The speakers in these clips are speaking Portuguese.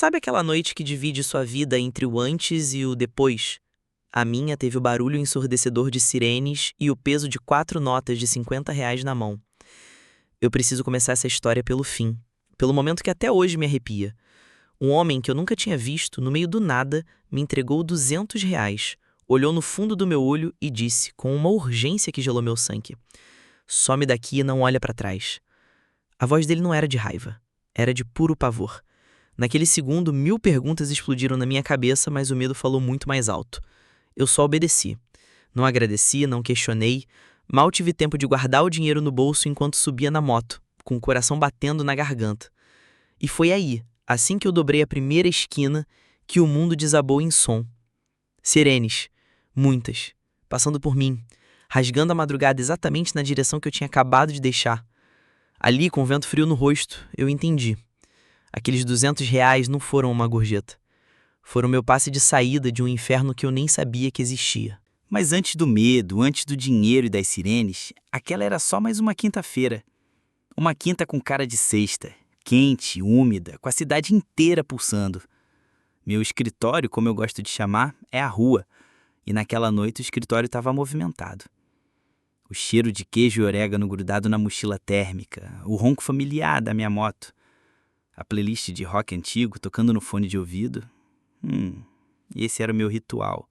Sabe aquela noite que divide sua vida entre o antes e o depois? A minha teve o barulho ensurdecedor de sirenes e o peso de 4 notas de R$ 50 na mão. Eu preciso começar essa história pelo fim, pelo momento que até hoje me arrepia. Um homem que eu nunca tinha visto, no meio do nada, me entregou R$ 200, olhou no fundo do meu olho e disse, com uma urgência que gelou meu sangue: "Some daqui e não olha pra trás." A voz dele não era de raiva, era de puro pavor. Naquele segundo, 1000 perguntas explodiram na minha cabeça, mas o medo falou muito mais alto. Eu só obedeci. Não agradeci, não questionei. Mal tive tempo de guardar o dinheiro no bolso enquanto subia na moto, com o coração batendo na garganta. E foi aí, assim que eu dobrei a primeira esquina, que o mundo desabou em som. Sirenes, muitas, passando por mim, rasgando a madrugada exatamente na direção que eu tinha acabado de deixar. Ali, com o vento frio no rosto, eu entendi. Aqueles R$ 200 não foram uma gorjeta. Foram meu passe de saída de um inferno que eu nem sabia que existia. Mas antes do medo, antes do dinheiro e das sirenes, aquela era só mais uma quinta-feira. Uma quinta com cara de sexta, quente, úmida, com a cidade inteira pulsando. Meu escritório, como eu gosto de chamar, é a rua, e naquela noite o escritório estava movimentado. O cheiro de queijo e orégano grudado na mochila térmica, o ronco familiar da minha moto, a playlist de rock antigo tocando no fone de ouvido. Esse era o meu ritual.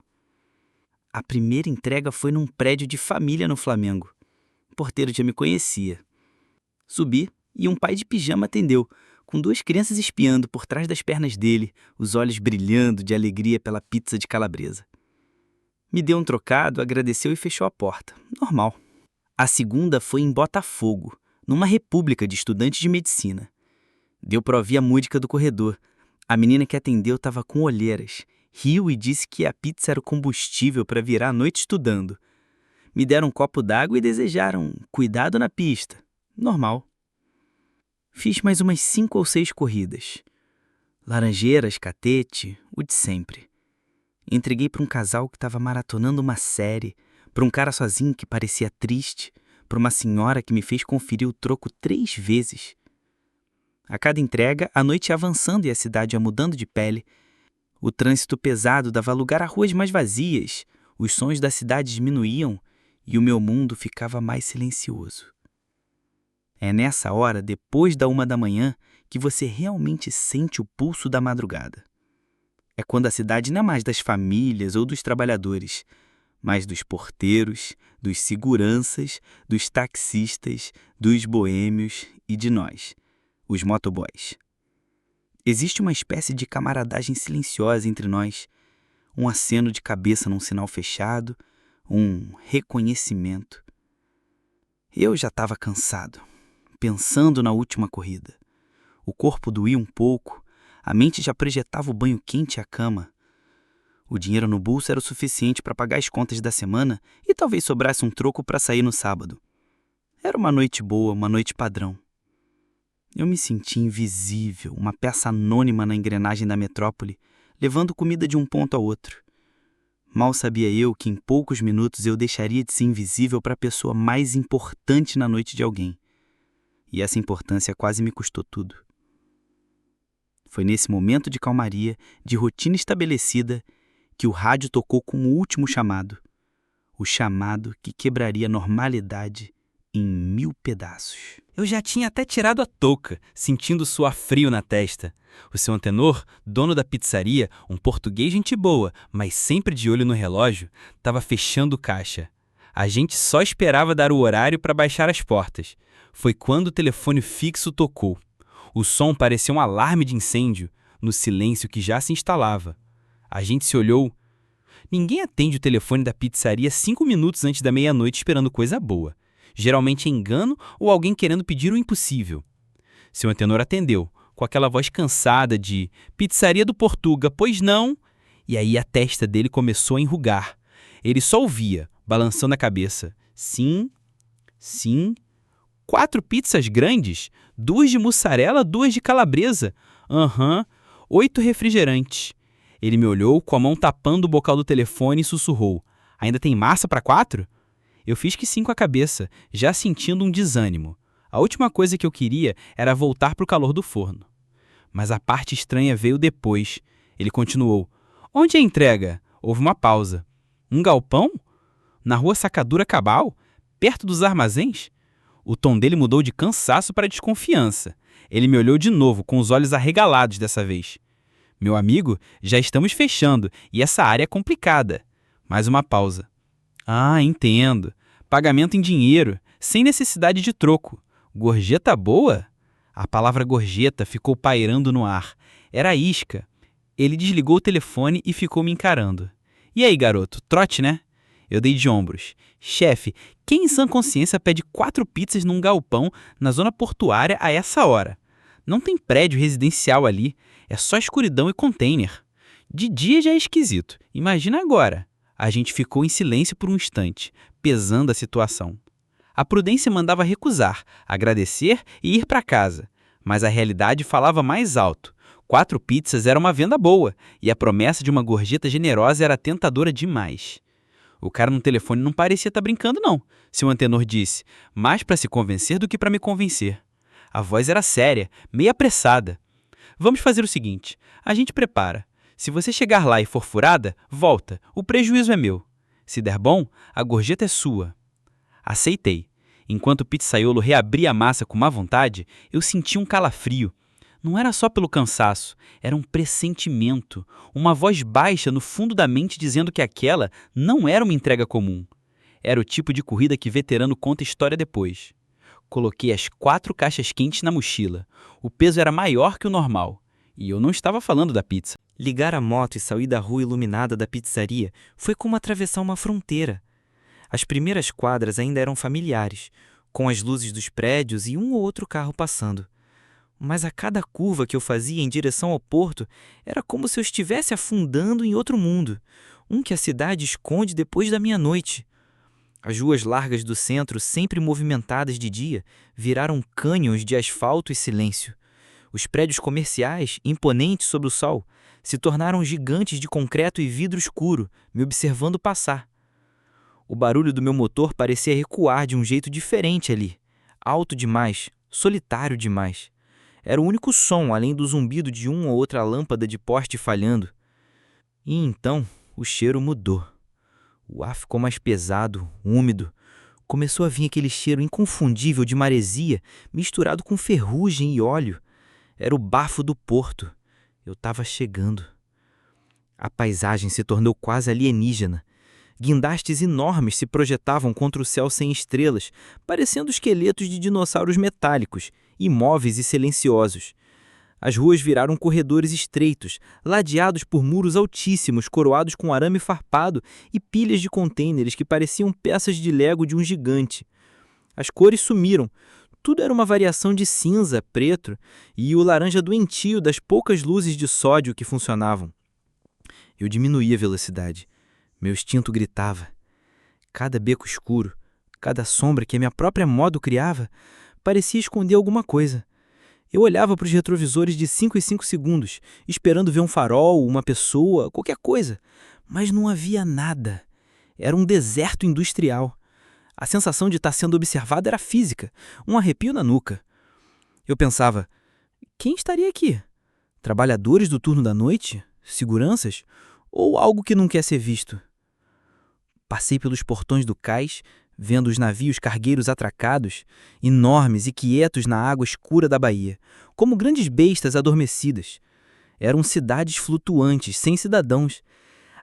A primeira entrega foi num prédio de família no Flamengo. O porteiro já me conhecia. Subi e um pai de pijama atendeu, com 2 crianças espiando por trás das pernas dele, os olhos brilhando de alegria pela pizza de calabresa. Me deu um trocado, agradeceu e fechou a porta. Normal. A segunda foi em Botafogo, numa república de estudantes de medicina. Deu pra ouvir a música do corredor. A menina que atendeu estava com olheiras. Riu e disse que a pizza era o combustível para virar a noite estudando. Me deram um copo d'água e desejaram cuidado na pista. Normal. Fiz mais umas 5 ou 6 corridas. Laranjeiras, catete, o de sempre. Entreguei para um casal que estava maratonando uma série, para um cara sozinho que parecia triste, para uma senhora que me fez conferir o troco 3 vezes. A cada entrega, a noite ia avançando e a cidade ia mudando de pele. O trânsito pesado dava lugar a ruas mais vazias, os sons da cidade diminuíam e o meu mundo ficava mais silencioso. É nessa hora, depois da 1 da manhã, que você realmente sente o pulso da madrugada. É quando a cidade não é mais das famílias ou dos trabalhadores, mas dos porteiros, dos seguranças, dos taxistas, dos boêmios e de nós, os motoboys. Existe uma espécie de camaradagem silenciosa entre nós, um aceno de cabeça num sinal fechado, um reconhecimento. Eu já estava cansado, pensando na última corrida. O corpo doía um pouco, a mente já projetava o banho quente e a cama. O dinheiro no bolso era o suficiente para pagar as contas da semana e talvez sobrasse um troco para sair no sábado. Era uma noite boa, uma noite padrão. Eu me senti invisível, uma peça anônima na engrenagem da metrópole, levando comida de um ponto ao outro. Mal sabia eu que em poucos minutos eu deixaria de ser invisível para a pessoa mais importante na noite de alguém. E essa importância quase me custou tudo. Foi nesse momento de calmaria, de rotina estabelecida, que o rádio tocou com o último chamado. O chamado que quebraria a normalidade em 1000 pedaços. Eu já tinha até tirado a touca, sentindo suar frio na testa. O seu antenor, dono da pizzaria, um português gente boa, mas sempre de olho no relógio, estava fechando o caixa. A gente só esperava dar o horário para baixar as portas. Foi quando o telefone fixo tocou. O som parecia um alarme de incêndio, no silêncio que já se instalava. A gente se olhou. Ninguém atende o telefone da pizzaria 5 minutos antes da meia-noite esperando coisa boa. Geralmente é engano ou alguém querendo pedir o impossível. Seu antenor atendeu, com aquela voz cansada de "Pizzaria do Portuga, pois não?" E aí a testa dele começou a enrugar. Ele só ouvia, balançando a cabeça. Sim, sim. 4 pizzas grandes, 2 de mussarela, 2 de calabresa. 8 refrigerantes. Ele me olhou com a mão tapando o bocal do telefone e sussurrou. Ainda tem massa para 4? Eu fiz que sim com a cabeça, já sentindo um desânimo. A última coisa que eu queria era voltar para o calor do forno. Mas a parte estranha veio depois. Ele continuou. Onde é a entrega? Houve uma pausa. Um galpão? Na rua Sacadura Cabal? Perto dos armazéns? O tom dele mudou de cansaço para desconfiança. Ele me olhou de novo, com os olhos arregalados dessa vez. Meu amigo, já estamos fechando e essa área é complicada. Mais uma pausa. Ah, entendo. Pagamento em dinheiro, sem necessidade de troco. Gorjeta boa? A palavra gorjeta ficou pairando no ar. Era isca. Ele desligou o telefone e ficou me encarando. E aí, garoto, trote, né? Eu dei de ombros. Chefe, quem em sã consciência pede 4 pizzas num galpão na zona portuária a essa hora? Não tem prédio residencial ali, é só escuridão e container. De dia já é esquisito, imagina agora. A gente ficou em silêncio por um instante, pesando a situação. A prudência mandava recusar, agradecer e ir para casa. Mas a realidade falava mais alto. 4 pizzas era uma venda boa, e a promessa de uma gorjeta generosa era tentadora demais. O cara no telefone não parecia estar brincando, não, seu antenor disse, mais para se convencer do que para me convencer. A voz era séria, meio apressada. Vamos fazer o seguinte, a gente prepara. Se você chegar lá e for furada, volta, o prejuízo é meu. Se der bom, a gorjeta é sua. Aceitei. Enquanto o pizzaiolo reabria a massa com má vontade, eu senti um calafrio. Não era só pelo cansaço, era um pressentimento, uma voz baixa no fundo da mente dizendo que aquela não era uma entrega comum. Era o tipo de corrida que veterano conta história depois. Coloquei as 4 caixas quentes na mochila. O peso era maior que o normal. E eu não estava falando da pizza. Ligar a moto e sair da rua iluminada da pizzaria foi como atravessar uma fronteira. As primeiras quadras ainda eram familiares, com as luzes dos prédios e um ou outro carro passando. Mas a cada curva que eu fazia em direção ao porto, era como se eu estivesse afundando em outro mundo, um que a cidade esconde depois da meia-noite. As ruas largas do centro, sempre movimentadas de dia, viraram cânions de asfalto e silêncio. Os prédios comerciais, imponentes sob o sol, se tornaram gigantes de concreto e vidro escuro, me observando passar. O barulho do meu motor parecia recuar de um jeito diferente ali, alto demais, solitário demais. Era o único som, além do zumbido de uma ou outra lâmpada de poste falhando. E então o cheiro mudou. O ar ficou mais pesado, úmido. Começou a vir aquele cheiro inconfundível de maresia, misturado com ferrugem e óleo. Era o bafo do porto. Eu estava chegando. A paisagem se tornou quase alienígena. Guindastes enormes se projetavam contra o céu sem estrelas, parecendo esqueletos de dinossauros metálicos, imóveis e silenciosos. As ruas viraram corredores estreitos, ladeados por muros altíssimos, coroados com arame farpado e pilhas de contêineres que pareciam peças de lego de um gigante. As cores sumiram. Tudo era uma variação de cinza, preto e o laranja doentio das poucas luzes de sódio que funcionavam. Eu diminuí a velocidade. Meu instinto gritava. Cada beco escuro, cada sombra que a minha própria modo criava, parecia esconder alguma coisa. Eu olhava para os retrovisores de 5 em 5 segundos, esperando ver um farol, uma pessoa, qualquer coisa. Mas não havia nada. Era um deserto industrial. A sensação de estar sendo observado era física, um arrepio na nuca. Eu pensava, quem estaria aqui? Trabalhadores do turno da noite? Seguranças? Ou algo que não quer ser visto? Passei pelos portões do cais, vendo os navios cargueiros atracados, enormes e quietos na água escura da baía, como grandes bestas adormecidas. Eram cidades flutuantes, sem cidadãos.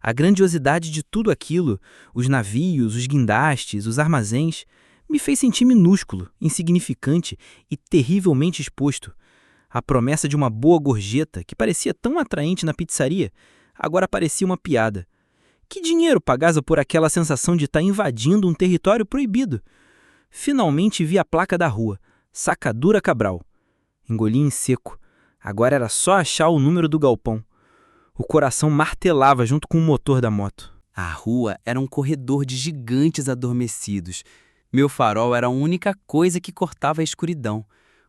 A grandiosidade de tudo aquilo, os navios, os guindastes, os armazéns, me fez sentir minúsculo, insignificante e terrivelmente exposto. A promessa de uma boa gorjeta, que parecia tão atraente na pizzaria, agora parecia uma piada. Que dinheiro pagava por aquela sensação de estar invadindo um território proibido? Finalmente vi a placa da rua, Sacadura Cabral. Engoli em seco. Agora era só achar o número do galpão. O coração martelava junto com o motor da moto. A rua era um corredor de gigantes adormecidos. Meu farol era a única coisa que cortava a escuridão,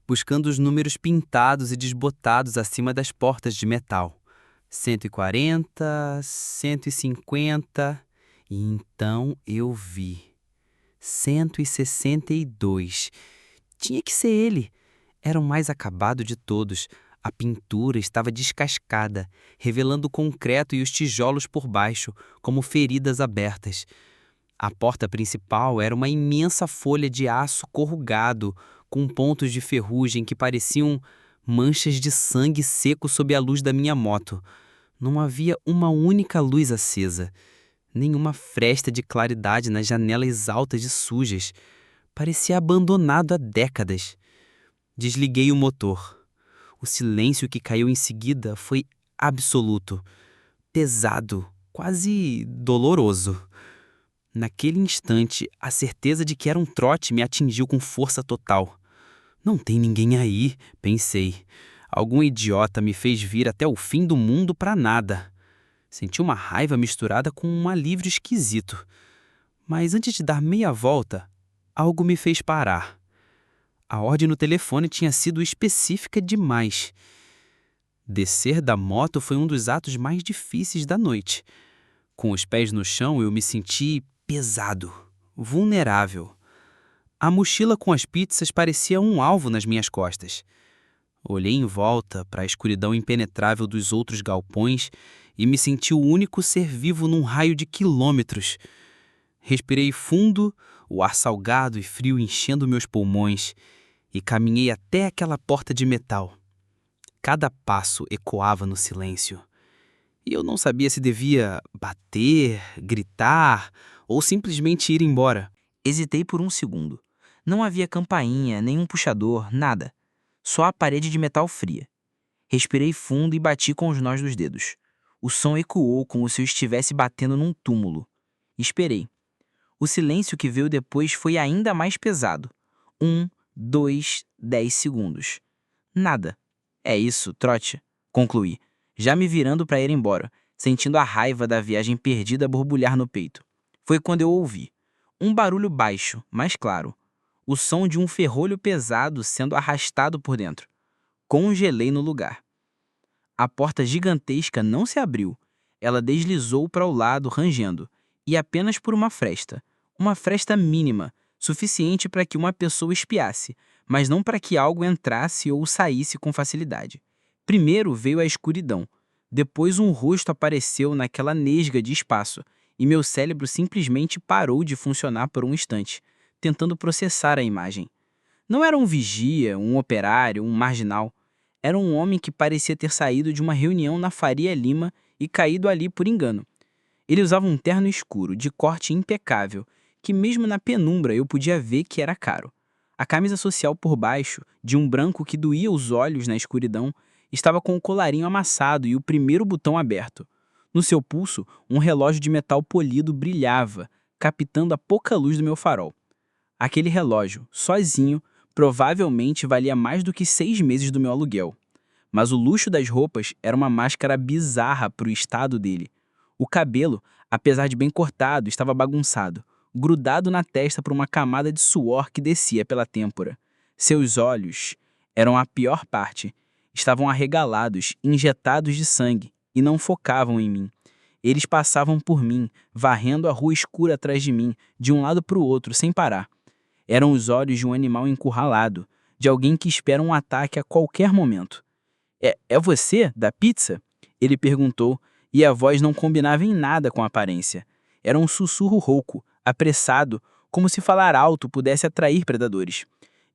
buscando os números pintados e desbotados acima das portas de metal. 140, 150, e então eu vi. 162. Tinha que ser ele. Era o mais acabado de todos, A pintura estava descascada, revelando o concreto e os tijolos por baixo, como feridas abertas. A porta principal era uma imensa folha de aço corrugado, com pontos de ferrugem que pareciam manchas de sangue seco sob a luz da minha moto. Não havia uma única luz acesa, nenhuma fresta de claridade nas janelas altas e sujas. Parecia abandonado há décadas. Desliguei o motor. O silêncio que caiu em seguida foi absoluto, pesado, quase doloroso. Naquele instante, a certeza de que era um trote me atingiu com força total. Não tem ninguém aí, pensei. Algum idiota me fez vir até o fim do mundo para nada. Senti uma raiva misturada com um alívio esquisito. Mas antes de dar meia volta, algo me fez parar. A ordem no telefone tinha sido específica demais. Descer da moto foi um dos atos mais difíceis da noite. Com os pés no chão, eu me senti pesado, vulnerável. A mochila com as pizzas parecia um alvo nas minhas costas. Olhei em volta para a escuridão impenetrável dos outros galpões e me senti o único ser vivo num raio de quilômetros. Respirei fundo, o ar salgado e frio enchendo meus pulmões, e caminhei até aquela porta de metal. Cada passo ecoava no silêncio. E eu não sabia se devia bater, gritar ou simplesmente ir embora. Hesitei por um segundo. Não havia campainha, nenhum puxador, nada. Só a parede de metal fria. Respirei fundo e bati com os nós dos dedos. O som ecoou como se eu estivesse batendo num túmulo. Esperei. O silêncio que veio depois foi ainda mais pesado. 1, 2, 10 segundos. Nada. É isso, trote, concluí, já me virando para ir embora, sentindo a raiva da viagem perdida borbulhar no peito. Foi quando eu ouvi um barulho baixo, mas claro, o som de um ferrolho pesado sendo arrastado por dentro. Congelei no lugar. A porta gigantesca não se abriu. Ela deslizou para o lado, rangendo, e apenas por uma fresta mínima, suficiente para que uma pessoa espiasse, mas não para que algo entrasse ou saísse com facilidade. Primeiro veio a escuridão, depois um rosto apareceu naquela nesga de espaço, e meu cérebro simplesmente parou de funcionar por um instante, tentando processar a imagem. Não era um vigia, um operário, um marginal. Era um homem que parecia ter saído de uma reunião na Faria Lima e caído ali por engano. Ele usava um terno escuro, de corte impecável, que mesmo na penumbra eu podia ver que era caro. A camisa social por baixo, de um branco que doía os olhos na escuridão, estava com o colarinho amassado e o primeiro botão aberto. No seu pulso, um relógio de metal polido brilhava, captando a pouca luz do meu farol. Aquele relógio, sozinho, provavelmente valia mais do que 6 meses do meu aluguel. Mas o luxo das roupas era uma máscara bizarra para o estado dele. O cabelo, apesar de bem cortado, estava bagunçado, grudado na testa por uma camada de suor que descia pela têmpora. Seus olhos eram a pior parte. Estavam arregalados, injetados de sangue, e não focavam em mim. Eles passavam por mim, varrendo a rua escura atrás de mim, de um lado para o outro, sem parar. Eram os olhos de um animal encurralado, de alguém que espera um ataque a qualquer momento. É você, da pizza? Ele perguntou, e a voz não combinava em nada com a aparência. Era um sussurro rouco, apressado, como se falar alto pudesse atrair predadores.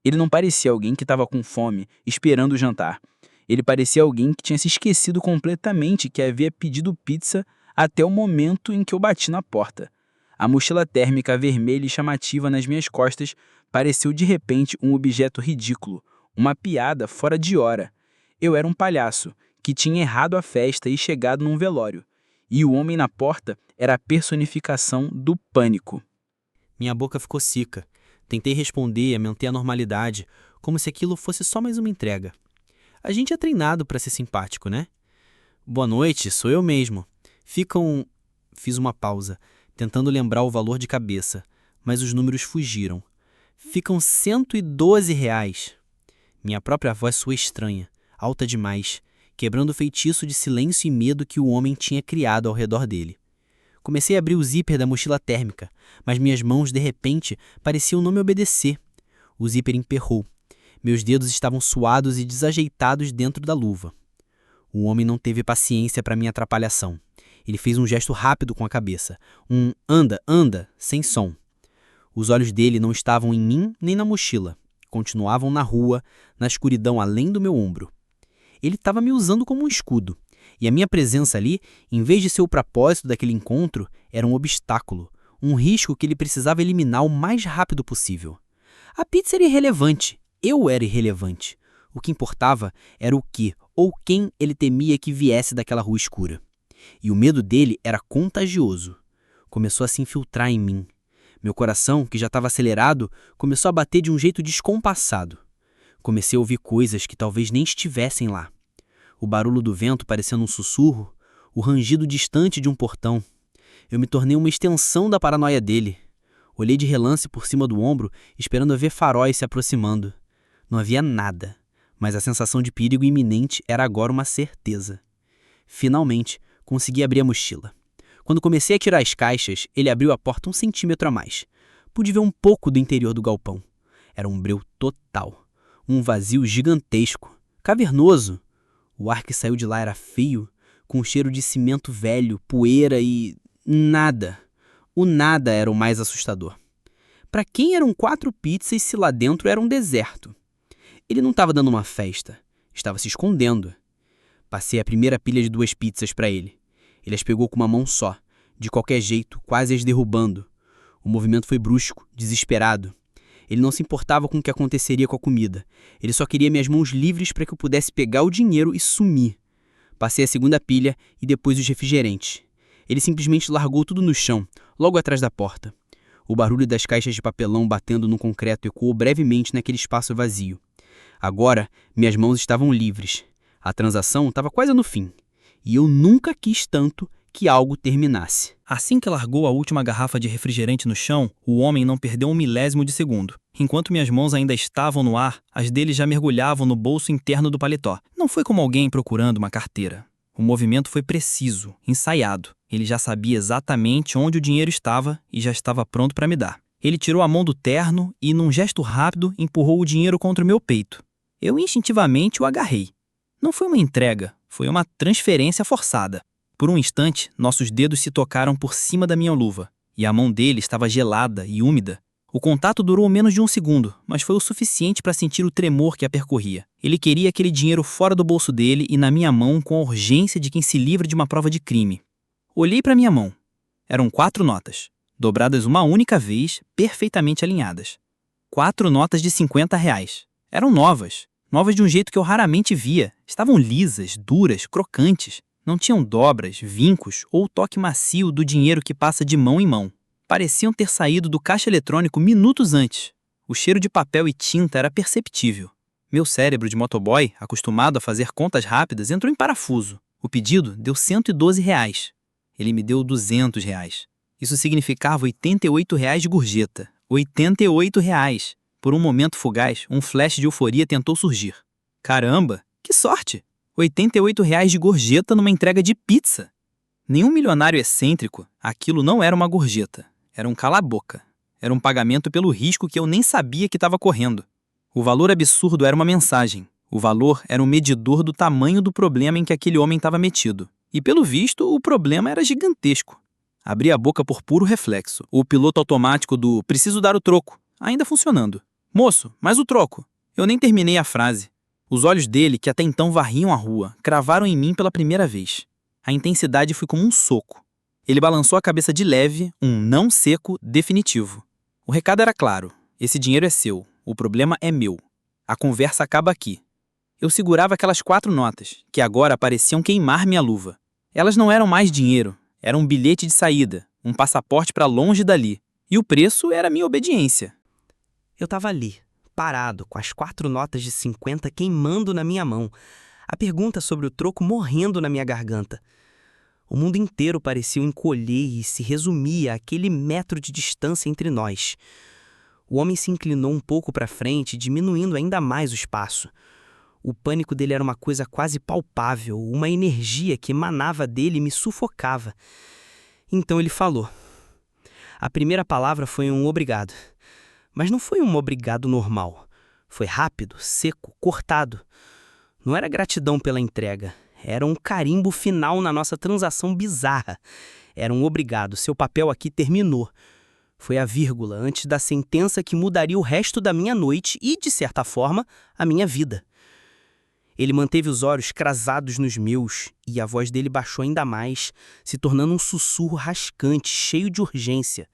Ele não parecia alguém que estava com fome, esperando o jantar. Ele parecia alguém que tinha se esquecido completamente que havia pedido pizza até o momento em que eu bati na porta. A mochila térmica vermelha e chamativa nas minhas costas pareceu de repente um objeto ridículo, uma piada fora de hora. Eu era um palhaço, que tinha errado a festa e chegado num velório. E o homem na porta era a personificação do pânico. Minha boca ficou seca. Tentei responder, manter a normalidade, como se aquilo fosse só mais uma entrega. A gente é treinado para ser simpático, né? Boa noite, sou eu mesmo. Fiz uma pausa, tentando lembrar o valor de cabeça, mas os números fugiram. Ficam R$112. Minha própria voz soou estranha, alta demais, quebrando o feitiço de silêncio e medo que o homem tinha criado ao redor dele. Comecei a abrir o zíper da mochila térmica, mas minhas mãos, de repente, pareciam não me obedecer. O zíper emperrou. Meus dedos estavam suados e desajeitados dentro da luva. O homem não teve paciência para minha atrapalhação. Ele fez um gesto rápido com a cabeça. Anda, anda, sem som. Os olhos dele não estavam em mim nem na mochila. Continuavam na rua, na escuridão além do meu ombro. Ele estava me usando como um escudo. E a minha presença ali, em vez de ser o propósito daquele encontro, era um obstáculo. Um risco que ele precisava eliminar o mais rápido possível. A pizza era irrelevante. Eu era irrelevante. O que importava era o que ou quem ele temia que viesse daquela rua escura. E o medo dele era contagioso. Começou a se infiltrar em mim. Meu coração, que já estava acelerado, começou a bater de um jeito descompassado. Comecei a ouvir coisas que talvez nem estivessem lá. O barulho do vento parecendo um sussurro, o rangido distante de um portão. Eu me tornei uma extensão da paranoia dele. Olhei de relance por cima do ombro, esperando ver faróis se aproximando. Não havia nada, mas a sensação de perigo iminente era agora uma certeza. Finalmente, consegui abrir a mochila. Quando comecei a tirar as caixas, ele abriu a porta 1 centímetro a mais. Pude ver um pouco do interior do galpão. Era um breu total. Um vazio gigantesco, cavernoso. O ar que saiu de lá era feio, com um cheiro de cimento velho, poeira e... nada. O nada era o mais assustador. Para quem eram 4 pizzas se lá dentro era um deserto? Ele não estava dando uma festa, estava se escondendo. Passei a primeira pilha de 2 pizzas para ele. Ele as pegou com uma mão só, de qualquer jeito, quase as derrubando. O movimento foi brusco, desesperado. Ele não se importava com o que aconteceria com a comida. Ele só queria minhas mãos livres para que eu pudesse pegar o dinheiro e sumir. Passei a segunda pilha e depois os refrigerantes. Ele simplesmente largou tudo no chão, logo atrás da porta. O barulho das caixas de papelão batendo no concreto ecoou brevemente naquele espaço vazio. Agora, minhas mãos estavam livres. A transação estava quase no fim. E eu nunca quis tanto que algo terminasse. Assim que largou a última garrafa de refrigerante no chão, o homem não perdeu um milésimo de segundo. Enquanto minhas mãos ainda estavam no ar, as dele já mergulhavam no bolso interno do paletó. Não foi como alguém procurando uma carteira. O movimento foi preciso, ensaiado. Ele já sabia exatamente onde o dinheiro estava e já estava pronto para me dar. Ele tirou a mão do terno e, num gesto rápido, empurrou o dinheiro contra o meu peito. Eu instintivamente o agarrei. Não foi uma entrega, foi uma transferência forçada. Por um instante, nossos dedos se tocaram por cima da minha luva, e a mão dele estava gelada e úmida. O contato durou menos de 1 segundo, mas foi o suficiente para sentir o tremor que a percorria. Ele queria aquele dinheiro fora do bolso dele e na minha mão com a urgência de quem se livra de uma prova de crime. Olhei para minha mão. Eram 4 notas, dobradas uma única vez, perfeitamente alinhadas. 4 notas de R$50. Eram novas de um jeito que eu raramente via. Estavam lisas, duras, crocantes. Não tinham dobras, vincos ou o toque macio do dinheiro que passa de mão em mão. Pareciam ter saído do caixa eletrônico minutos antes. O cheiro de papel e tinta era perceptível. Meu cérebro de motoboy, acostumado a fazer contas rápidas, entrou em parafuso. O pedido deu R$112. Ele me deu R$200. Isso significava R$88 de gorjeta. R$88. Por um momento fugaz, um flash de euforia tentou surgir. Caramba, que sorte! R$88 de gorjeta numa entrega de pizza. Nenhum milionário excêntrico, aquilo não era uma gorjeta. Era um cala-boca. Era um pagamento pelo risco que eu nem sabia que estava correndo. O valor absurdo era uma mensagem. O valor era um medidor do tamanho do problema em que aquele homem estava metido. E pelo visto, o problema era gigantesco. Abri a boca por puro reflexo. O piloto automático do "preciso dar o troco" ainda funcionando. "Moço, mas o troco?" Eu nem terminei a frase. Os olhos dele, que até então varriam a rua, cravaram em mim pela primeira vez. A intensidade foi como um soco. Ele balançou a cabeça de leve, um não seco definitivo. O recado era claro. Esse dinheiro é seu. O problema é meu. A conversa acaba aqui. Eu segurava aquelas 4 notas, que agora pareciam queimar minha luva. Elas não eram mais dinheiro. Era um bilhete de saída, um passaporte para longe dali. E o preço era minha obediência. Eu estava ali, parado, com as 4 notas de 50 queimando na minha mão. A pergunta sobre o troco morrendo na minha garganta. O mundo inteiro parecia encolher e se resumia àquele metro de distância entre nós. O homem se inclinou um pouco para frente, diminuindo ainda mais o espaço. O pânico dele era uma coisa quase palpável, uma energia que emanava dele e me sufocava. Então ele falou. A primeira palavra foi um obrigado. Mas não foi um obrigado normal. Foi rápido, seco, cortado. Não era gratidão pela entrega. Era um carimbo final na nossa transação bizarra. Era um obrigado, seu papel aqui terminou. Foi a vírgula antes da sentença que mudaria o resto da minha noite e, de certa forma, a minha vida. Ele manteve os olhos crasados nos meus e a voz dele baixou ainda mais, se tornando um sussurro rascante, cheio de urgência.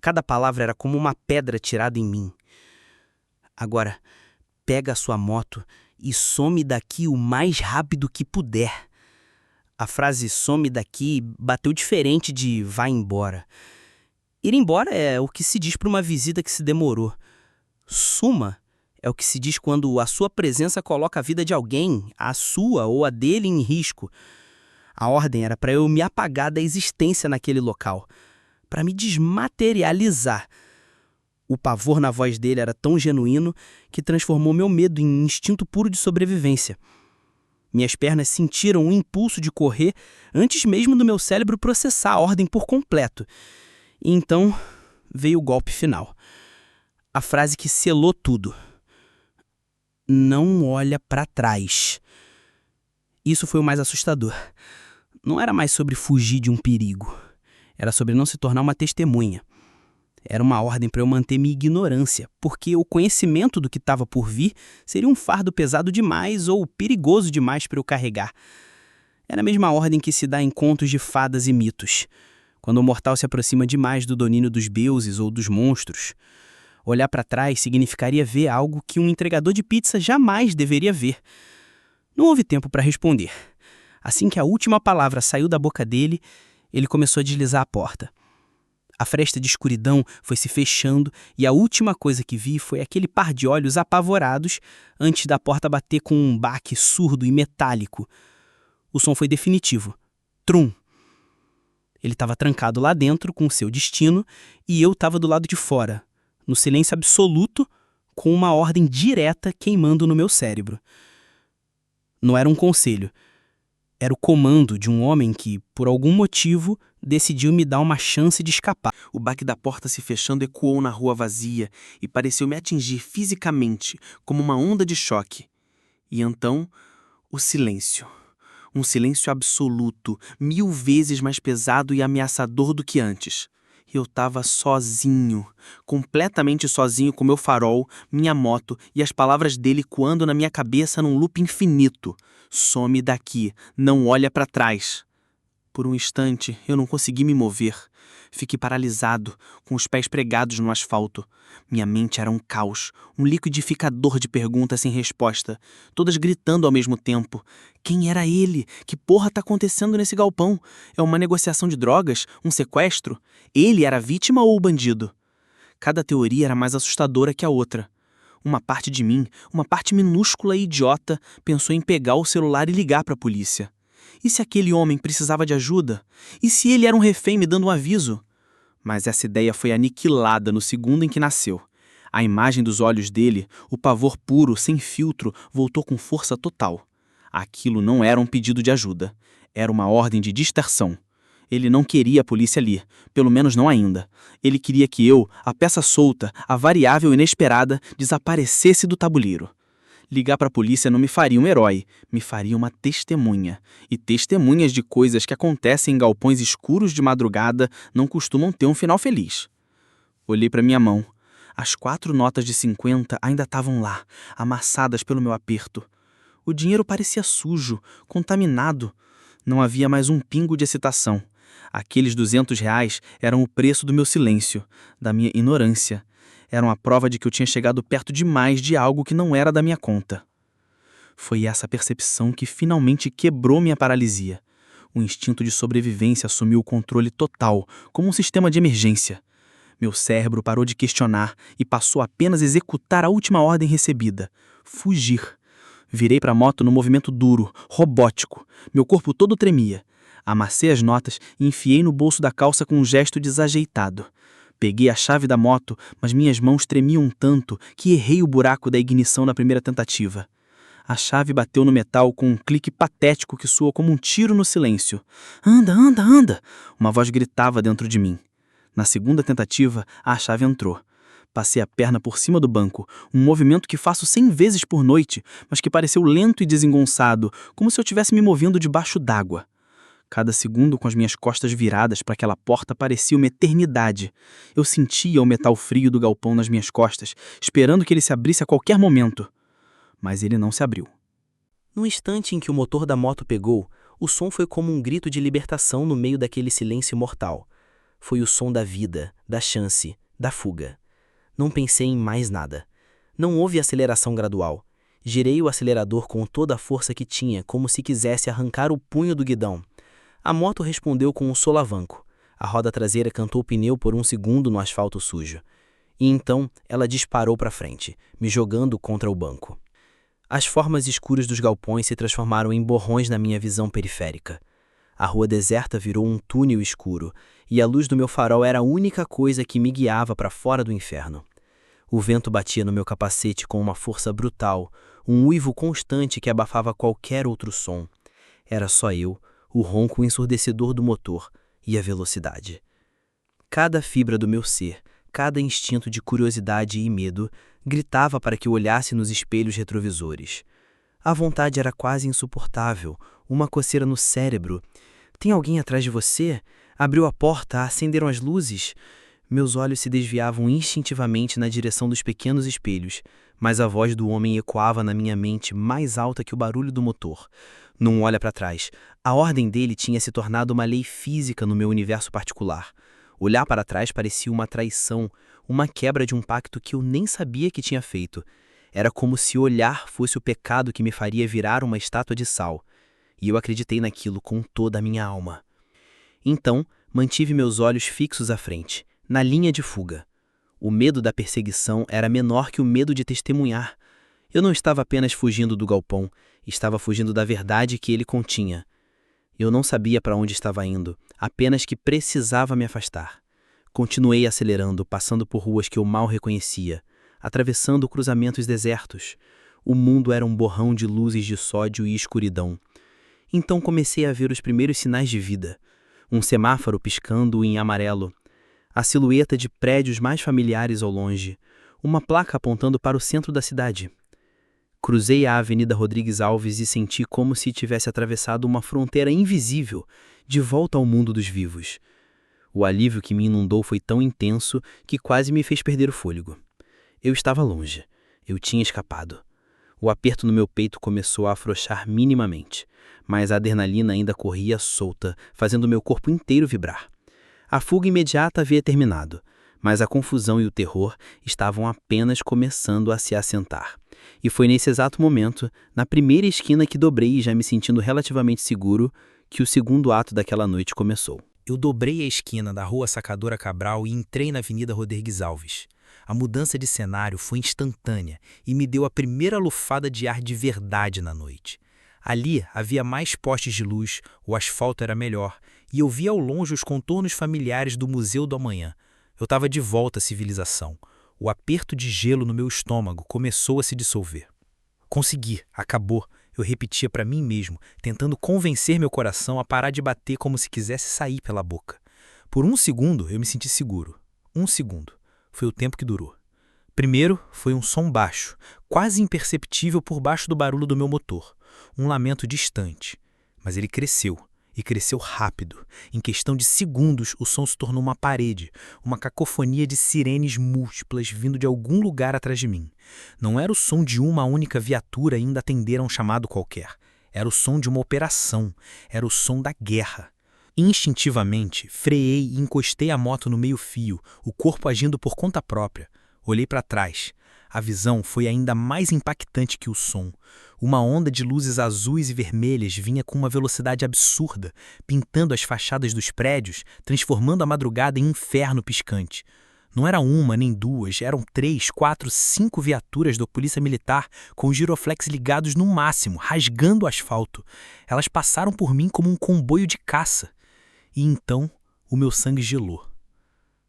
Cada palavra era como uma pedra tirada em mim. Agora, pega a sua moto e some daqui o mais rápido que puder. A frase some daqui bateu diferente de vá embora. Ir embora é o que se diz para uma visita que se demorou. Suma é o que se diz quando a sua presença coloca a vida de alguém, a sua ou a dele, em risco. A ordem era para eu me apagar da existência naquele local, para me desmaterializar. O pavor na voz dele era tão genuíno que transformou meu medo em instinto puro de sobrevivência. Minhas pernas sentiram um impulso de correr antes mesmo do meu cérebro processar a ordem por completo. E então veio o golpe final. A frase que selou tudo. Não olha para trás. Isso foi o mais assustador. Não era mais sobre fugir de um perigo. Era sobre não se tornar uma testemunha. Era uma ordem para eu manter minha ignorância, porque o conhecimento do que estava por vir seria um fardo pesado demais ou perigoso demais para eu carregar. Era a mesma ordem que se dá em contos de fadas e mitos, quando o mortal se aproxima demais do domínio dos deuses ou dos monstros. Olhar para trás significaria ver algo que um entregador de pizza jamais deveria ver. Não houve tempo para responder. Assim que a última palavra saiu da boca dele, ele começou a deslizar a porta. A fresta de escuridão foi se fechando e a última coisa que vi foi aquele par de olhos apavorados antes da porta bater com um baque surdo e metálico. O som foi definitivo. Trum! Ele estava trancado lá dentro com o seu destino e eu estava do lado de fora, no silêncio absoluto, com uma ordem direta queimando no meu cérebro. Não era um conselho. Era o comando de um homem que, por algum motivo, decidiu me dar uma chance de escapar. O baque da porta se fechando ecoou na rua vazia e pareceu me atingir fisicamente, como uma onda de choque. E então, o silêncio. Um silêncio absoluto, 1000 vezes mais pesado e ameaçador do que antes. Eu estava sozinho, completamente sozinho com meu farol, minha moto e as palavras dele ecoando na minha cabeça num loop infinito. Some daqui, não olha para trás. Por um instante, eu não consegui me mover. Fiquei paralisado, com os pés pregados no asfalto. Minha mente era um caos, um liquidificador de perguntas sem resposta, todas gritando ao mesmo tempo. Quem era ele? Que porra tá acontecendo nesse galpão? É uma negociação de drogas? Um sequestro? Ele era a vítima ou o bandido? Cada teoria era mais assustadora que a outra. Uma parte de mim, uma parte minúscula e idiota, pensou em pegar o celular e ligar para a polícia. E se aquele homem precisava de ajuda? E se ele era um refém me dando um aviso? Mas essa ideia foi aniquilada no segundo em que nasceu. A imagem dos olhos dele, o pavor puro, sem filtro, voltou com força total. Aquilo não era um pedido de ajuda. Era uma ordem de dispersão. Ele não queria a polícia ali, pelo menos não ainda. Ele queria que eu, a peça solta, a variável inesperada, desaparecesse do tabuleiro. Ligar para a polícia não me faria um herói, me faria uma testemunha. E testemunhas de coisas que acontecem em galpões escuros de madrugada não costumam ter um final feliz. Olhei para minha mão. As 4 notas de 50 ainda estavam lá, amassadas pelo meu aperto. O dinheiro parecia sujo, contaminado. Não havia mais um pingo de excitação. Aqueles R$200 eram o preço do meu silêncio, da minha ignorância. Eram a prova de que eu tinha chegado perto demais de algo que não era da minha conta. Foi essa percepção que finalmente quebrou minha paralisia. O instinto de sobrevivência assumiu o controle total, como um sistema de emergência. Meu cérebro parou de questionar e passou a apenas executar a última ordem recebida: fugir. Virei para a moto no movimento duro, robótico. Meu corpo todo tremia. Amassei as notas e enfiei no bolso da calça com um gesto desajeitado. Peguei a chave da moto, mas minhas mãos tremiam tanto que errei o buraco da ignição na primeira tentativa. A chave bateu no metal com um clique patético que soou como um tiro no silêncio. "Anda, anda, anda!" Uma voz gritava dentro de mim. Na segunda tentativa, a chave entrou. Passei a perna por cima do banco, um movimento que faço 100 vezes por noite, mas que pareceu lento e desengonçado, como se eu estivesse me movendo debaixo d'água. Cada segundo com as minhas costas viradas para aquela porta parecia uma eternidade. Eu sentia o metal frio do galpão nas minhas costas, esperando que ele se abrisse a qualquer momento. Mas ele não se abriu. No instante em que o motor da moto pegou, o som foi como um grito de libertação no meio daquele silêncio mortal. Foi o som da vida, da chance, da fuga. Não pensei em mais nada. Não houve aceleração gradual. Girei o acelerador com toda a força que tinha, como se quisesse arrancar o punho do guidão. A moto respondeu com um solavanco. A roda traseira cantou o pneu por um segundo no asfalto sujo. E então ela disparou para frente, me jogando contra o banco. As formas escuras dos galpões se transformaram em borrões na minha visão periférica. A rua deserta virou um túnel escuro, e a luz do meu farol era a única coisa que me guiava para fora do inferno. O vento batia no meu capacete com uma força brutal, um uivo constante que abafava qualquer outro som. Era só eu, o ronco ensurdecedor do motor e a velocidade. Cada fibra do meu ser, cada instinto de curiosidade e medo, gritava para que eu olhasse nos espelhos retrovisores. A vontade era quase insuportável, uma coceira no cérebro. Tem alguém atrás de você? Abriu a porta, acenderam as luzes. Meus olhos se desviavam instintivamente na direção dos pequenos espelhos, mas a voz do homem ecoava na minha mente mais alta que o barulho do motor. Não olha para trás. A ordem dele tinha se tornado uma lei física no meu universo particular. Olhar para trás parecia uma traição, uma quebra de um pacto que eu nem sabia que tinha feito. Era como se olhar fosse o pecado que me faria virar uma estátua de sal. E eu acreditei naquilo com toda a minha alma. Então, mantive meus olhos fixos à frente, na linha de fuga. O medo da perseguição era menor que o medo de testemunhar. Eu não estava apenas fugindo do galpão, estava fugindo da verdade que ele continha. Eu não sabia para onde estava indo, apenas que precisava me afastar. Continuei acelerando, passando por ruas que eu mal reconhecia, atravessando cruzamentos desertos. O mundo era um borrão de luzes de sódio e escuridão. Então comecei a ver os primeiros sinais de vida. Um semáforo piscando em amarelo, a silhueta de prédios mais familiares ao longe, uma placa apontando para o centro da cidade. Cruzei a Avenida Rodrigues Alves e senti como se tivesse atravessado uma fronteira invisível, de volta ao mundo dos vivos. O alívio que me inundou foi tão intenso que quase me fez perder o fôlego. Eu estava longe. Eu tinha escapado. O aperto no meu peito começou a afrouxar minimamente, mas a adrenalina ainda corria solta, fazendo meu corpo inteiro vibrar. A fuga imediata havia terminado, mas a confusão e o terror estavam apenas começando a se assentar. E foi nesse exato momento, na primeira esquina que dobrei, já me sentindo relativamente seguro, que o segundo ato daquela noite começou. Eu dobrei a esquina da Rua Sacadora Cabral e entrei na Avenida Rodrigues Alves. A mudança de cenário foi instantânea e me deu a primeira lufada de ar de verdade na noite. Ali havia mais postes de luz, o asfalto era melhor e eu via ao longe os contornos familiares do Museu do Amanhã. Eu estava de volta à civilização. O aperto de gelo no meu estômago começou a se dissolver. Consegui, acabou. Eu repetia para mim mesmo, tentando convencer meu coração a parar de bater como se quisesse sair pela boca. Por um segundo eu me senti seguro. 1 segundo. Foi o tempo que durou. Primeiro foi um som baixo, quase imperceptível por baixo do barulho do meu motor. Um lamento distante. Mas ele cresceu. E cresceu rápido. Em questão de segundos, o som se tornou uma parede, uma cacofonia de sirenes múltiplas vindo de algum lugar atrás de mim. Não era o som de uma única viatura indo atender a um chamado qualquer. Era o som de uma operação. Era o som da guerra. Instintivamente, freiei e encostei a moto no meio-fio, o corpo agindo por conta própria. Olhei para trás. A visão foi ainda mais impactante que o som. Uma onda de luzes azuis e vermelhas vinha com uma velocidade absurda, pintando as fachadas dos prédios, transformando a madrugada em inferno piscante. Não era uma nem duas, eram 3, 4, 5 viaturas da Polícia Militar com os giroflex ligados no máximo, rasgando o asfalto. Elas passaram por mim como um comboio de caça. E então o meu sangue gelou.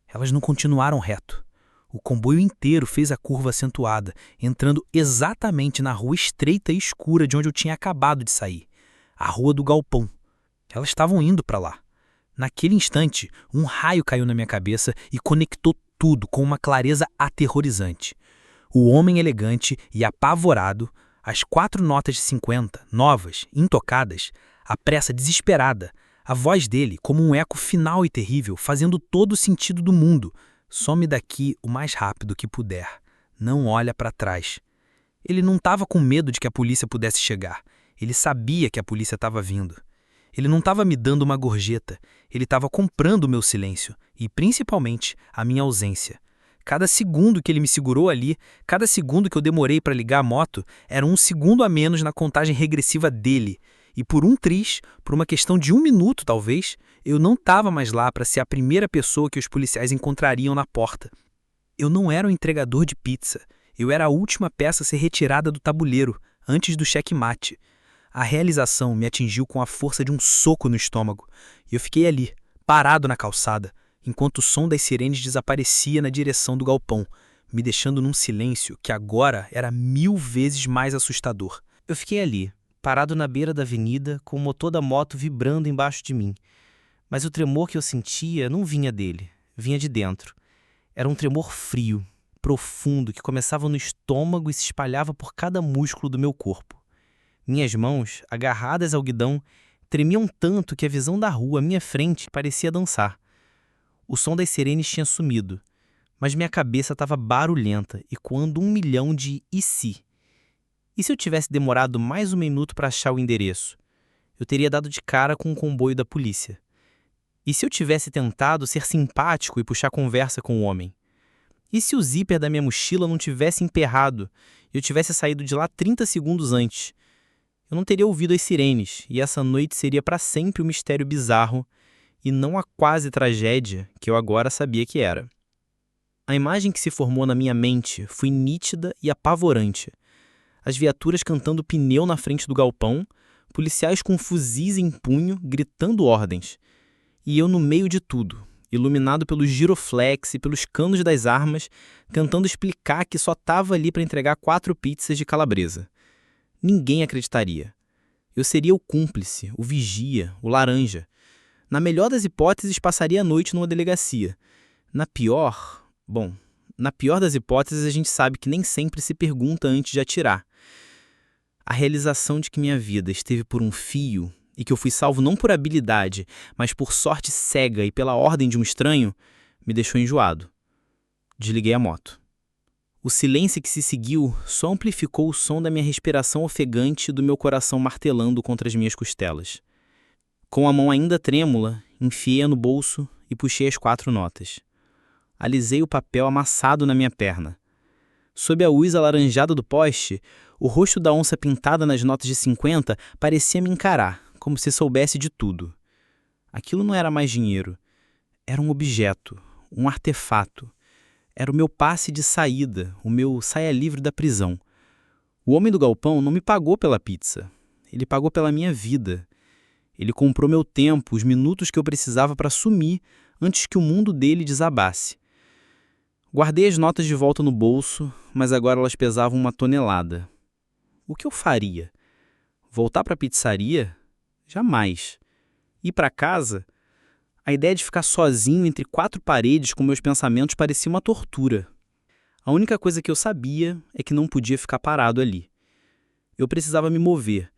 Elas não continuaram reto. O comboio inteiro fez a curva acentuada, entrando exatamente na rua estreita e escura de onde eu tinha acabado de sair. A Rua do Galpão. Elas estavam indo para lá. Naquele instante, um raio caiu na minha cabeça e conectou tudo com uma clareza aterrorizante. O homem elegante e apavorado, as 4 notas de 50, novas, intocadas, a pressa desesperada, a voz dele como um eco final e terrível, fazendo todo o sentido do mundo. Some daqui o mais rápido que puder. Não olha para trás. Ele não estava com medo de que a polícia pudesse chegar. Ele sabia que a polícia estava vindo. Ele não estava me dando uma gorjeta. Ele estava comprando o meu silêncio e, principalmente, a minha ausência. Cada segundo que ele me segurou ali, cada segundo que eu demorei para ligar a moto, era um segundo a menos na contagem regressiva dele. E por um triz, por uma questão de 1 minuto talvez, eu não estava mais lá para ser a primeira pessoa que os policiais encontrariam na porta. Eu não era o entregador de pizza. Eu era a última peça a ser retirada do tabuleiro, antes do checkmate. A realização me atingiu com a força de um soco no estômago, e eu fiquei ali, parado na calçada, enquanto o som das sirenes desaparecia na direção do galpão, me deixando num silêncio que agora era 1000 vezes mais assustador. Eu fiquei ali, parado na beira da avenida, com o motor da moto vibrando embaixo de mim. Mas o tremor que eu sentia não vinha dele, vinha de dentro. Era um tremor frio, profundo, que começava no estômago e se espalhava por cada músculo do meu corpo. Minhas mãos, agarradas ao guidão, tremiam tanto que a visão da rua à minha frente parecia dançar. O som das sirenes tinha sumido, mas minha cabeça estava barulhenta, ecoando 1 milhão de "e se?". E se eu tivesse demorado mais 1 minuto para achar o endereço? Eu teria dado de cara com o comboio da polícia. E se eu tivesse tentado ser simpático e puxar conversa com o homem? E se o zíper da minha mochila não tivesse emperrado e eu tivesse saído de lá 30 segundos antes? Eu não teria ouvido as sirenes e essa noite seria para sempre um mistério bizarro e não a quase tragédia que eu agora sabia que era. A imagem que se formou na minha mente foi nítida e apavorante. As viaturas cantando pneu na frente do galpão, policiais com fuzis em punho gritando ordens. E eu no meio de tudo, iluminado pelos giroflex e pelos canos das armas, tentando explicar que só estava ali para entregar 4 pizzas de calabresa. Ninguém acreditaria. Eu seria o cúmplice, o vigia, o laranja. Na melhor das hipóteses, passaria a noite numa delegacia. Na pior das hipóteses, a gente sabe que nem sempre se pergunta antes de atirar. A realização de que minha vida esteve por um fio e que eu fui salvo não por habilidade, mas por sorte cega e pela ordem de um estranho, me deixou enjoado. Desliguei a moto. O silêncio que se seguiu só amplificou o som da minha respiração ofegante e do meu coração martelando contra as minhas costelas. Com a mão ainda trêmula, enfiei-a no bolso e puxei as 4 notas. Alisei o papel amassado na minha perna. Sob a luz alaranjada do poste, o rosto da onça pintada nas notas de 50 parecia me encarar, como se soubesse de tudo. Aquilo não era mais dinheiro. Era um objeto, um artefato. Era o meu passe de saída, o meu saia-livre da prisão. O homem do galpão não me pagou pela pizza. Ele pagou pela minha vida. Ele comprou meu tempo, os minutos que eu precisava para sumir antes que o mundo dele desabasse. Guardei as notas de volta no bolso, mas agora elas pesavam 1 tonelada. O que eu faria? Voltar para a pizzaria? Jamais. Ir para casa? A ideia de ficar sozinho entre 4 paredes com meus pensamentos parecia uma tortura. A única coisa que eu sabia é que não podia ficar parado ali. Eu precisava me mover,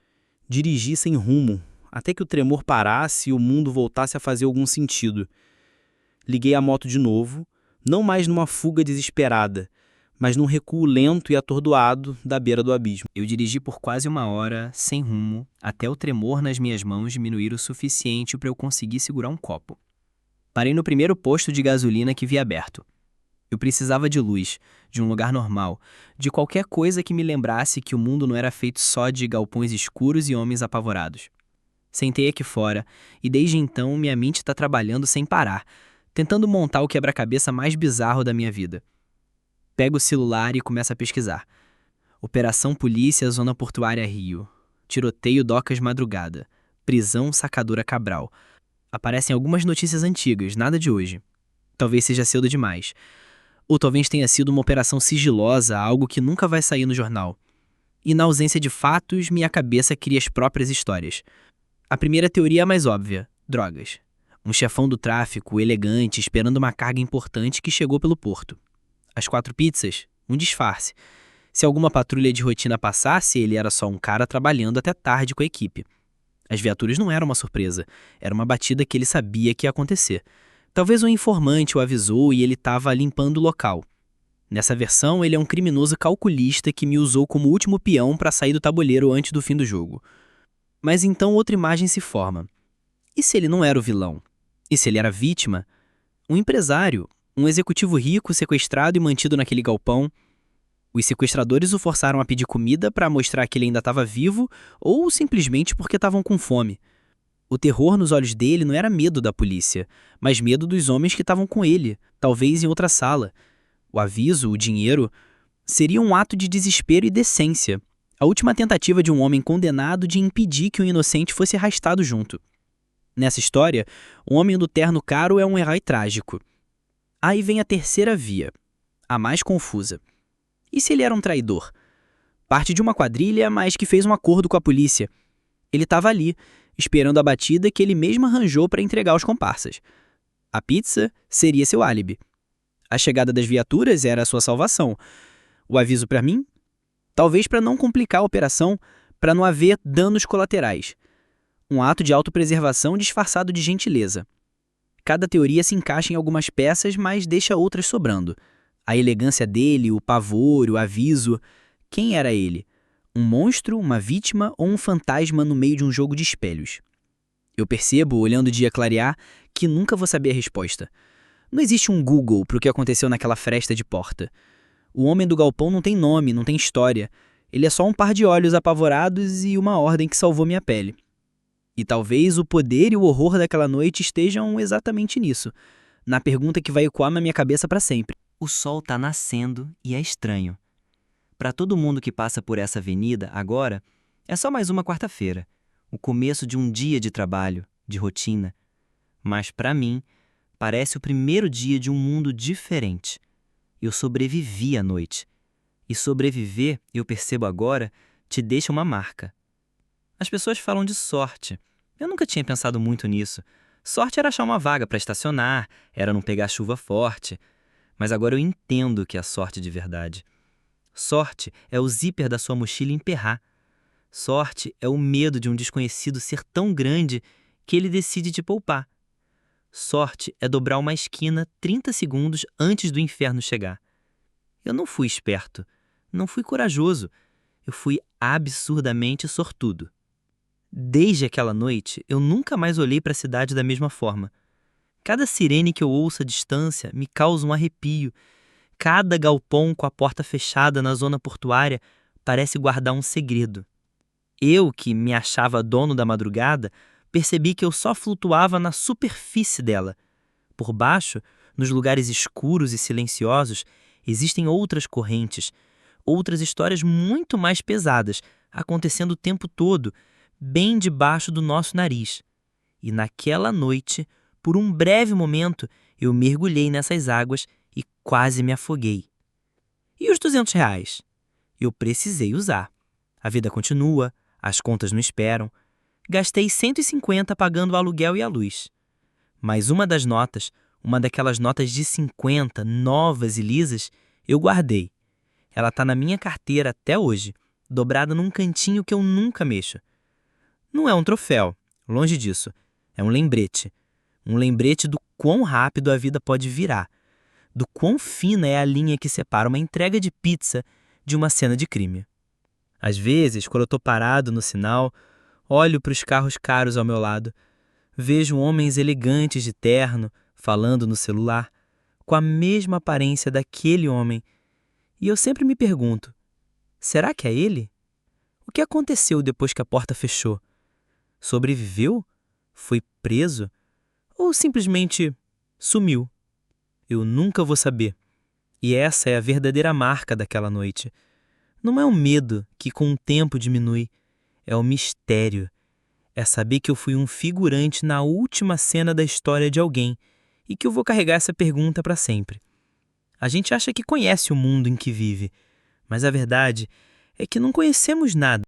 dirigir sem rumo, até que o tremor parasse e o mundo voltasse a fazer algum sentido. Liguei a moto de novo, não mais numa fuga desesperada, mas num recuo lento e atordoado da beira do abismo. Eu dirigi por quase 1 hora, sem rumo, até o tremor nas minhas mãos diminuir o suficiente para eu conseguir segurar um copo. Parei no primeiro posto de gasolina que vi aberto. Eu precisava de luz, de um lugar normal, de qualquer coisa que me lembrasse que o mundo não era feito só de galpões escuros e homens apavorados. Sentei aqui fora e desde então minha mente está trabalhando sem parar, tentando montar o quebra-cabeça mais bizarro da minha vida. Pego o celular e começo a pesquisar. Operação Polícia Zona Portuária Rio. Tiroteio Docas Madrugada. Prisão Sacadora Cabral. Aparecem algumas notícias antigas, nada de hoje. Talvez seja cedo demais. Ou talvez tenha sido uma operação sigilosa, algo que nunca vai sair no jornal. E na ausência de fatos, minha cabeça cria as próprias histórias. A primeira teoria é a mais óbvia: drogas. Um chefão do tráfico, elegante, esperando uma carga importante que chegou pelo porto. As 4 pizzas, um disfarce. Se alguma patrulha de rotina passasse, ele era só um cara trabalhando até tarde com a equipe. As viaturas não eram uma surpresa, era uma batida que ele sabia que ia acontecer. Talvez um informante o avisou e ele estava limpando o local. Nessa versão, ele é um criminoso calculista que me usou como último peão para sair do tabuleiro antes do fim do jogo. Mas então outra imagem se forma. E se ele não era o vilão? E se ele era a vítima? Um empresário, um executivo rico sequestrado e mantido naquele galpão. Os sequestradores o forçaram a pedir comida para mostrar que ele ainda estava vivo ou simplesmente porque estavam com fome. O terror nos olhos dele não era medo da polícia, mas medo dos homens que estavam com ele, talvez em outra sala. O aviso, o dinheiro, seria um ato de desespero e decência. A última tentativa de um homem condenado de impedir que um inocente fosse arrastado junto. Nessa história, o homem do terno caro é um herói trágico. Aí vem a terceira via, a mais confusa. E se ele era um traidor? Parte de uma quadrilha, mas que fez um acordo com a polícia. Ele estava ali, esperando a batida que ele mesmo arranjou para entregar aos comparsas. A pizza seria seu álibi. A chegada das viaturas era a sua salvação. O aviso para mim? Talvez para não complicar a operação, para não haver danos colaterais. Um ato de autopreservação disfarçado de gentileza. Cada teoria se encaixa em algumas peças, mas deixa outras sobrando. A elegância dele, o pavor, o aviso. Quem era ele? Um monstro, uma vítima ou um fantasma no meio de um jogo de espelhos? Eu percebo, olhando o dia clarear, que nunca vou saber a resposta. Não existe um Google para o que aconteceu naquela fresta de porta. O homem do galpão não tem nome, não tem história. Ele é só um par de olhos apavorados e uma ordem que salvou minha pele. E talvez o poder e o horror daquela noite estejam exatamente nisso, na pergunta que vai ecoar na minha cabeça para sempre. O sol está nascendo e é estranho. Para todo mundo que passa por essa avenida agora, é só mais uma quarta-feira, o começo de um dia de trabalho, de rotina. Mas para mim, parece o primeiro dia de um mundo diferente. Eu sobrevivi à noite. E sobreviver, eu percebo agora, te deixa uma marca. As pessoas falam de sorte. Eu nunca tinha pensado muito nisso. Sorte era achar uma vaga para estacionar, era não pegar chuva forte. Mas agora eu entendo o que é sorte de verdade. Sorte é o zíper da sua mochila emperrar. Sorte é o medo de um desconhecido ser tão grande que ele decide te poupar. Sorte é dobrar uma esquina 30 segundos antes do inferno chegar. Eu não fui esperto, não fui corajoso, eu fui absurdamente sortudo. Desde aquela noite, eu nunca mais olhei para a cidade da mesma forma. Cada sirene que eu ouço à distância me causa um arrepio. Cada galpão com a porta fechada na zona portuária parece guardar um segredo. Eu, que me achava dono da madrugada, percebi que eu só flutuava na superfície dela. Por baixo, nos lugares escuros e silenciosos, existem outras correntes, outras histórias muito mais pesadas, acontecendo o tempo todo, bem debaixo do nosso nariz. E naquela noite, por um breve momento, eu mergulhei nessas águas e quase me afoguei. E os R$ 200? Eu precisei usar. A vida continua, as contas não esperam. Gastei 150 pagando o aluguel e a luz. Mas uma das notas, uma daquelas notas de 50, novas e lisas, eu guardei. Ela está na minha carteira até hoje, dobrada num cantinho que eu nunca mexo. Não é um troféu, longe disso. É um lembrete. Um lembrete do quão rápido a vida pode virar, do quão fina é a linha que separa uma entrega de pizza de uma cena de crime. Às vezes, quando eu estou parado no sinal, olho para os carros caros ao meu lado, vejo homens elegantes de terno, falando no celular, com a mesma aparência daquele homem, e eu sempre me pergunto, será que é ele? O que aconteceu depois que a porta fechou? Sobreviveu? Foi preso? Ou simplesmente sumiu? Eu nunca vou saber. E essa é a verdadeira marca daquela noite. Não é um medo que com o tempo diminui, é o mistério. É saber que eu fui um figurante na última cena da história de alguém e que eu vou carregar essa pergunta para sempre. A gente acha que conhece o mundo em que vive, mas a verdade é que não conhecemos nada.